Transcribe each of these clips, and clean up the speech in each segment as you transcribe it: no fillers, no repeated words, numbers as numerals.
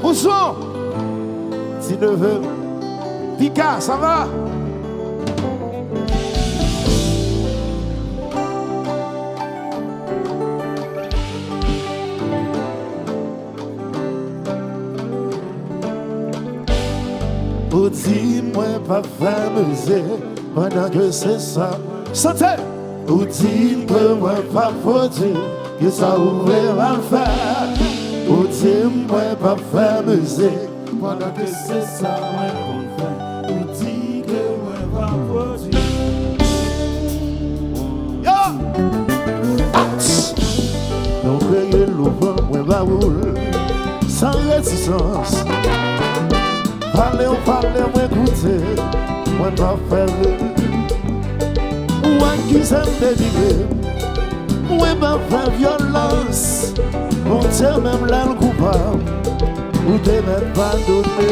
Bonsoir, si neveu. Pika, ça va? Ou dis-moi pas faire musique pendant que c'est ça. Santé! Ou dis-moi pas faut dire que ça ouvre mal faire. Ou dis-moi pas faire musique pendant que c'est ça qu'on fait. Ou dis-moi pas faut dire. Yo! Donc créez l'ouvre, moi va rouler sans résistance. Parlez, moi écoutez, moi pas faire. Moi qui s'aime dédier, moi pas faire violence. Mon Dieu même là le coupable, ou t'es même pas donné.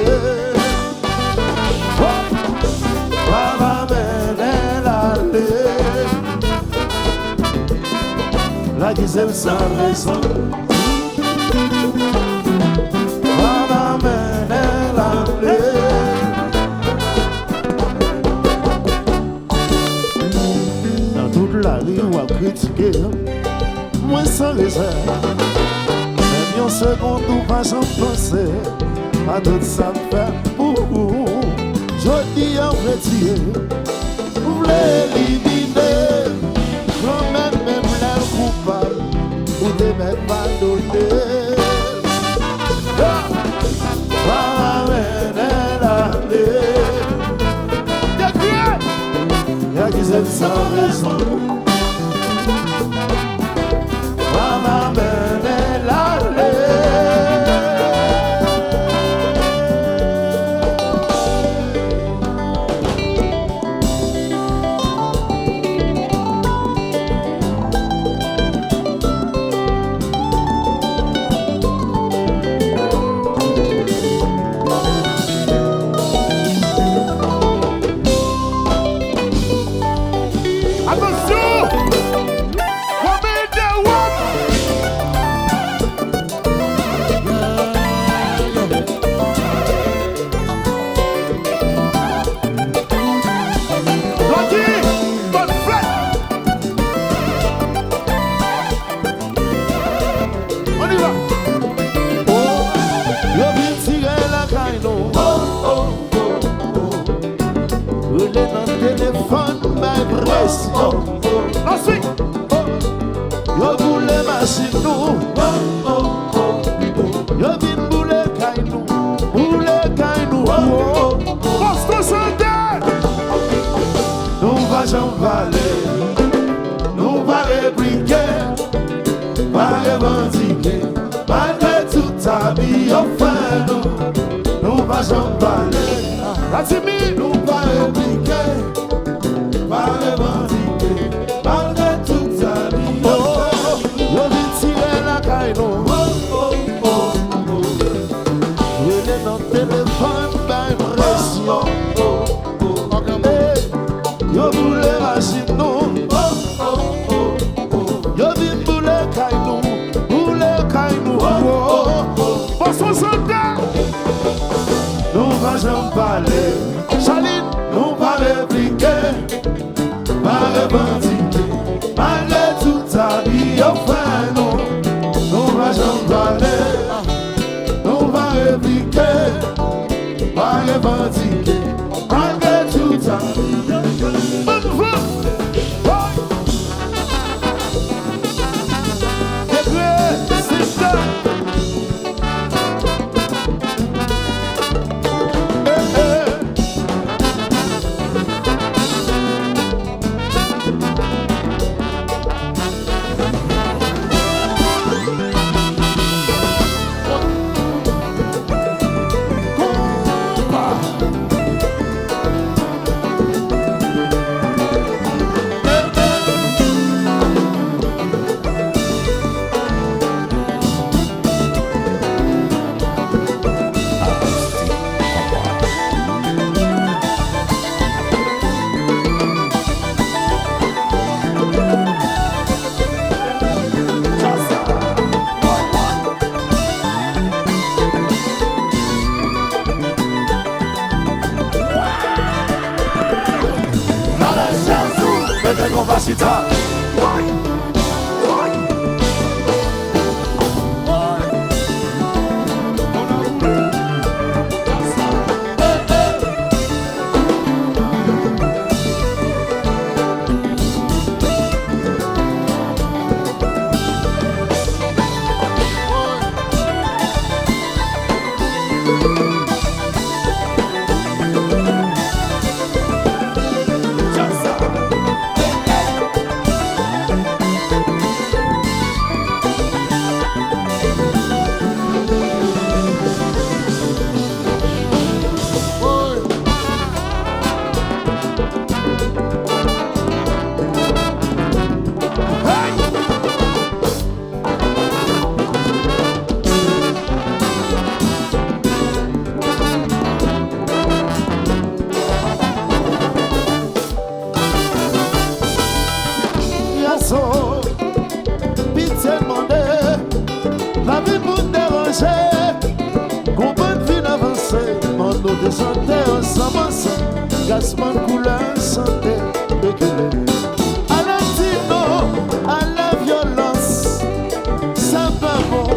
Papa m'aide l'aller, la qui s'aime sans raison. Papa m'aide l'aller. Dans toute la rue on a critiqué, moi sans réserve. Une seconde ou pas j'en pensais à tout ça fait pour vous. Je dis en vrai Dieu, vous voulez éliminer quand même l'air coupable ou de même pas donné. Y'a qui s'aime sans raison. Ensuite, yo boule machine nous, yo vin boule caille nous, poste santé. Nous va j'en valer, nous va répliquer, pas revendiquer, malgré tout ta vie au fin nous va j'en valer, la timide nous va répliquer, pas revendiquer, malgré tout ta vie. Oh, yo vin tirer la caille nous. Relais dans le téléphone, pas impression. Yo boule machine nous. Yo vin boule caille nous. Pour son soldat, nous va j'en parler. Chaline, nous va répliquer. Pas revendiquer, malgré toute ta vie au fin nous va j'en parler, nous va répliquer, pas revendiquer, malgré toute ta vie. chita. Pitié demandée, la vie pour déranger, qu'on bonne vie avancer, mon eau de santé ensemble, gaspement couleur santé, équilibre. À l'antino, à la violence, ça va bon,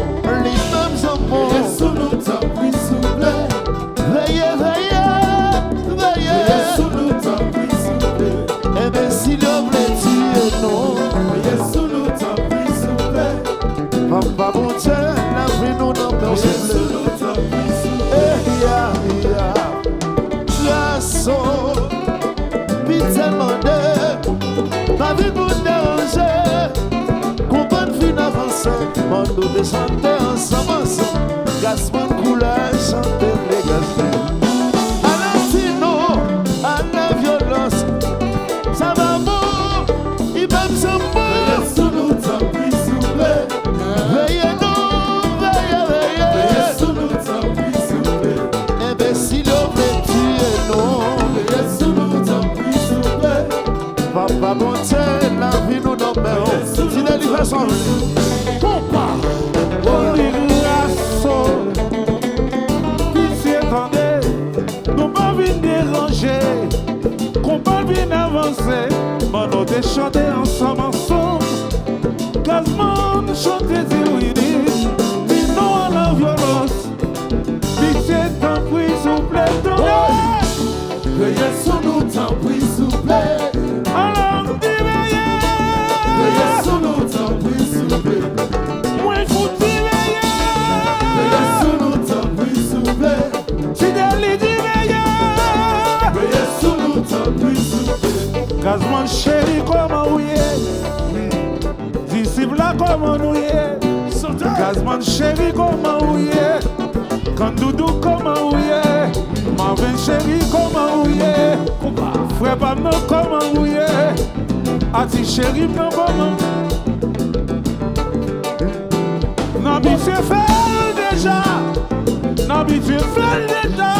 les mêmes amours. Et sous nous t'en prie, s'il vous plaît. Veillez, veillez, veillez. Sous nous t'en prie, s'il vous plaît. Eh bien, si l'on veut tuer, non. Et sous nous t'en prie, s'il vous plaît. Papa, bon Dieu, la vie nous n'a pas Et sous nous t'en prie, s'il vous plaît. Garçon, pitié demandée, ma vie pour déranger, qu'on bonne vie avancer, mon dos de santé ensemble, gaspement couleur, chanter les gaspins. À l'antino, à la violence, ça va bon, il va me Et sous nous t'en prie, s'il vous plaît. veillez nous, veillez, veillez. Et sous nous t'en prie, s'il vous plaît. Imbécile, on veut tuer, non. Et sous nous t'en prie, s'il vous plaît. Papa, bon Dieu, la vie nous donne. Si les livres sont Compa, pitié attendez, nous pas venir déranger, qu'on pas venir avancer, mais nous de chanter ensemble, quasiment chanter oui, dis non à la violence, pitié t'en prie, s'il vous plaît, attendez, Veuillez sous nous t'en prie, s'il vous plaît. alors dis Veuillez sous nous t'en prie, s'il vous plaît. moi il faut dire Veuillez sous nous t'en prie, s'il vous plaît. si des dit Veuillez sous nous t'en prie, s'il vous plaît. Gazman chéri comment vous est, disciple là comment nous est, Gazman chéri comment vous est, Kandoudou comment vous est, Marvin chéri comment vous est, Frère Pamno comment vous est, Ati chéri non comment, n'habitué fait déjà, n'habitué fait déjà,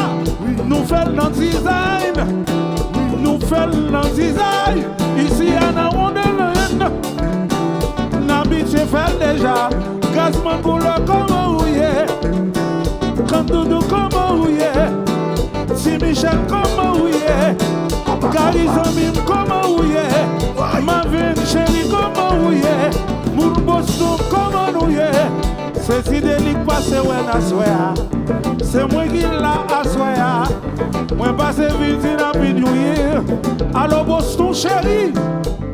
nous faisons notre design. Nous faisons dans design, ici à Naouandelaine. N'habitué fait déjà, Gazman couleur comment vous est, Kandoudou comment vous est, Si Michel comment vous est, Carizamim comment vous est, Marvin chéri comment vous est, Moulbostou comment vous est, c'est si délicat passé ouais na soya, c'est moi qui l'a à soya. Moi passe vite dans le New Year. Alors Boston chéri,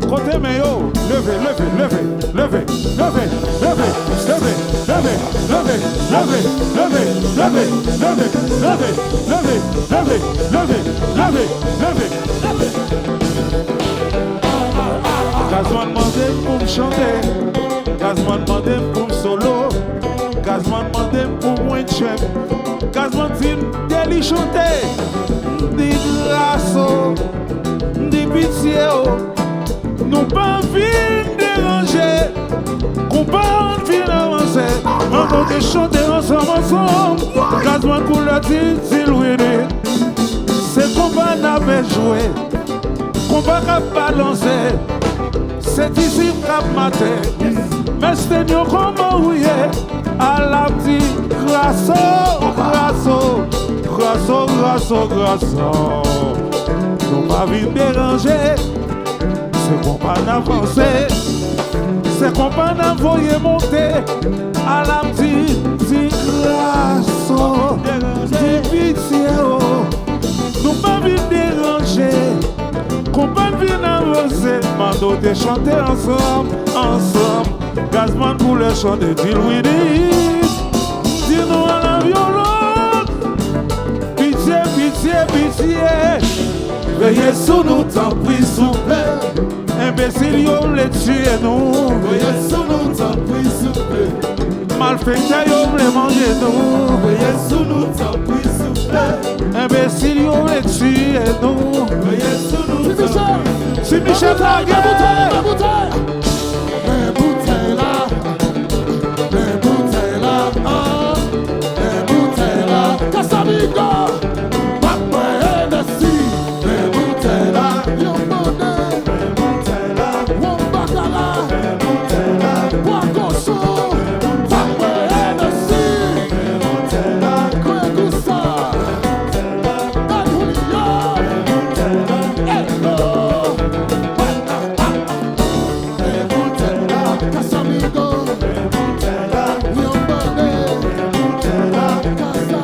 côté meilleur, levez, levez, levez, levez, levez, levez, levez, levez, levez, levez, levez, levez, levez, levez, levez, levez, levez, levez, levez. Gazman demandé pour me chanter, Gazman demandé pour me solo, Gazman demandé pour moi chef, Gazman dit d'aller chanter. Des grâces, des pitiés, nous pas envie de déranger, qu'on pas envie d'avancer, on va chanter ensemble, Gazman couleur dit oui, c'est qu'on va n'avoir joué, qu'on va balancer, c'est ici qu'on maté, mais c'est nous comment oui, à la petite grâce, grâce, nous pas venir déranger, c'est qu'on pas avancer, c'est qu'on pas envoyer monter à la petite classe, petite pitié, nous pas venir déranger, qu'on pas venir avancer, mando de chanter ensemble, Gazman pour le chant de Dilwini, dis-nous à la violence, pitié, pitié, pitié. Veuillez sous nous, tant pis, souple. Imbécile, yo le tuer nous. Veuillez sous nous, tant pis, souple. Malfecteur, yo le manger nous. Veuillez sous nous, tant pis, souple. Imbécile, yo le tuer nous. Veuillez sous nous, tant pis. Si Michel Laguerre, Les bouteilles là, les bouteilles là, les bouteilles là, Casamigo, Papa Hennessy, les bouteilles là, Yomone, les bouteilles là, Wombakala, les bouteilles là, Wakoso, Papa Hennessy, les bouteilles là, Kwegusa, Adoulia, les bouteilles là, Hello, les bouteilles là, Casamigo, les bouteilles là, Yomone, les bouteilles là, Casa,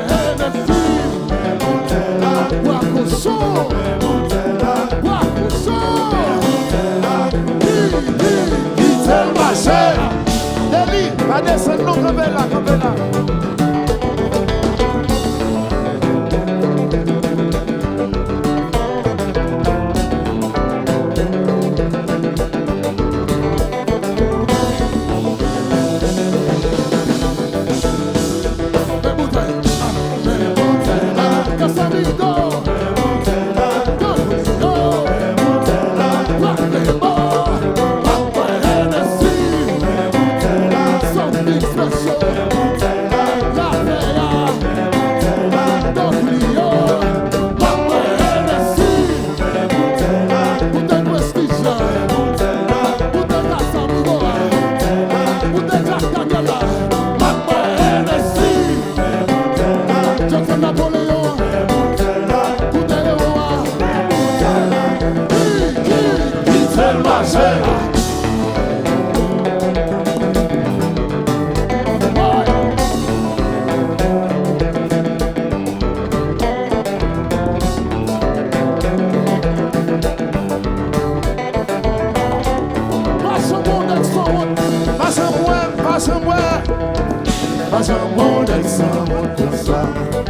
Hennessy, les bouteilles là, Wakoso, les bouteilles là, Wakoso, les bouteilles là, Quitte le marché. Deli, va descendre nous, comme là, comme là. les bouteilles là, Casamigo, les bouteilles là, Adoulia, les bouteilles là, Wakebo, Papa Hennessy, les bouteilles là, Something special. les bouteilles là, La Veya, les bouteilles là, Doglio, Papa Hennessy, les bouteilles là, Bouteille Prestige, les bouteilles là, Bouteille Casamigo, Bouteille Cascagala, Papa Hennessy, les bouteilles là, Johnson Napoléon, les bouteilles là, Bouteille Ewa, quitte le marché. passe un bon accent, passe un bon, passe un bon. Passe un bon accent, comme ça.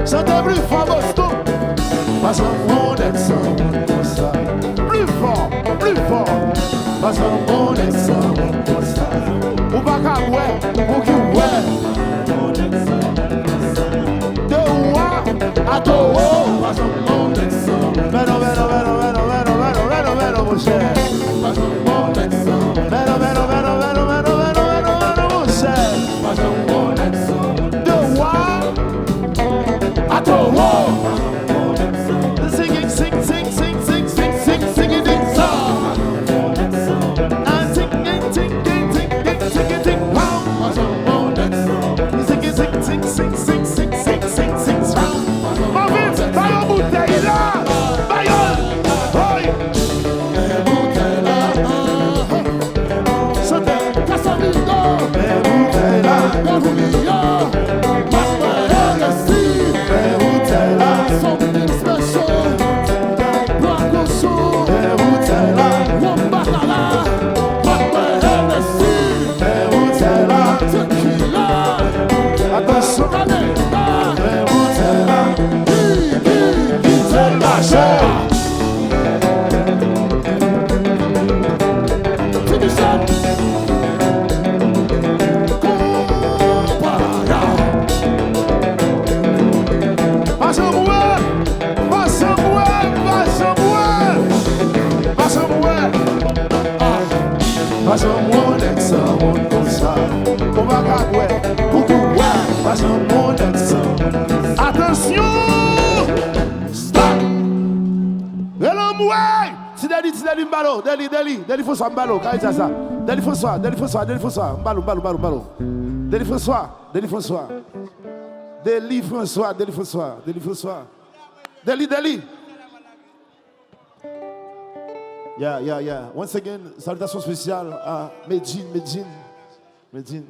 Chantez plus fort, Boston. Passe un bon accent, comme ça. Plus fort, plus fort. Passe un bon accent, comme ça. Ou pas qu'à ouais, ou qui ouais. Bon accent, comme ça. De ouah à Toho. Passe un bon accent, Veno, veno, veno, veno, veno, veno, veno, veno, mon cher. passe un bon accent, Veno, veno, veno, veno, veno, veno, veno, veno, mon cher. passe un bon accent, De ouah à Toho. bon accent, Singing, sing, sing, sing, sing, sing, sing, singing, ding, song. bon accent, And singing, sing, ding, sing, ding, singing, ding, wow. passe un bon accent, Singing, sing, sing, sing, sing, sing, sing, sing, sing, song. Marvin, baillon bouteille là. Baillon. Oi. les bouteilles là, Chantez. Casamigo. les bouteilles là, Doglio, Papa Hennessy, les bouteilles là, something special. Wakoso. les bouteilles là, Wombakala. Papa Hennessy, les bouteilles là, Tequila. attention, Canada. les bouteilles là, quitte le marché. Finition. Passe un bouet. Passe un bouet. Passe un bouet. Passe un bouet. Passe un bon accent, comme ça. On va gagner. Beaucoup ouais. Passe un bon accent, Attention. Stop. Relâche ouais. Si Deli mbalo. Deli François mbalo. Qu'est-ce que ça? Deli François. Mbalo. Deli François. Yeah. Once again, salutation spéciale à Medjin.